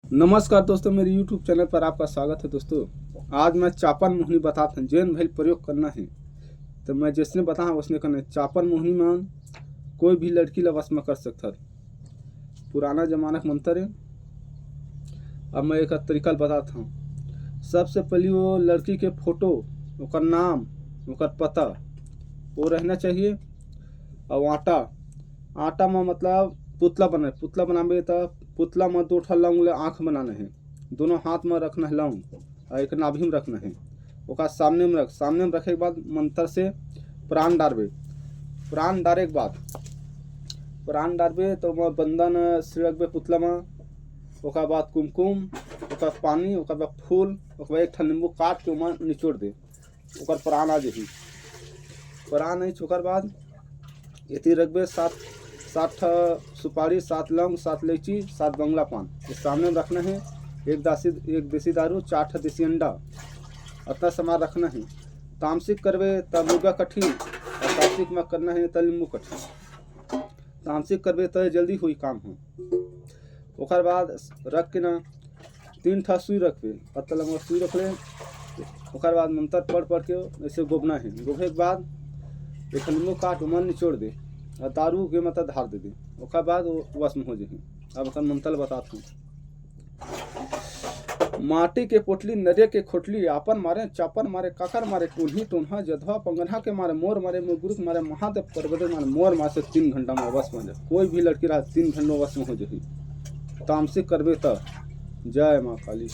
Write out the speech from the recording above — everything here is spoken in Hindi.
नमस्कार दोस्तों, मेरे YouTube चैनल पर आपका स्वागत है। दोस्तों, आज मैं चापन मोहनी बताता हूँ जैन भाई प्रयोग करना है। तो मैं जिसने बताया उसने करना है। चापन मोहनी में कोई भी लड़की ला वश में कर सकता है। पुराना जमाना का मंत्र है। अब मैं एक तरीका बताता हूँ। सबसे पहले वो लड़की के फोटो, उसका नाम, उसका पता वो रहना चाहिए। और आटा में मतलब पुतला बनाबे तो पुतला में 2 ठा लौंग ले आँख बनाना है। दोनों हाथ में रखना है लौंग और एक नाभि में रखना है। ओका सामने में रखे के बाद मंत्र से प्राण डालबे तो मैं बंधन सिरकबे पुतला में। ओका बाद कुमकुम, ओका पानी, ओका बाद फूल, ओका बाद 1 ठा नींबू काट के ओमा निचोड़ दे। ओकर प्राण आ जाही। प्राण आई ओकर बाद इति रखबे 7 ठा सुपारी, 7 लौंग, 7 इलायची, 7 बंगला पान। ये सामने में रखना है। एक देसी दारू, 4 ठा देसी अंडा, इतना सामान रखना है। तामसिक करबे तब मुर्गा कठी और तामसिक में करना है तब नींबू कठी। तामसिक करबे तो जल्दी हुई काम हो। ओकर बाद रख के ना 3 ठा सुई रखबे। पत्ता लंबा सुई रख ले। ओकर बाद मंत्र पढ़ के ऐसे गोबना है। गोबे के बाद एक नींबू काट उमन निचोड़ दे और दारू के मतलब धार दे। ओकर बाद वो वश में हो जाही। अब अपन मंत्र बताता हूँ। माटी के पोटली, नरिया के खोटली, आपन मारे, चापन मारे, काकर मारे, टूल्ही टून्हा, जधवा पंगन्हा के मारे, मोर मारे, मुगुरु के मारे, महादेव पर्वत मारे। मोर मारे से 3 घंटा में वश में हो जाए। कोई भी लड़की रहा 3 घंटे में वश में हो जाही। तामसिक करबे तो जय माँ काली।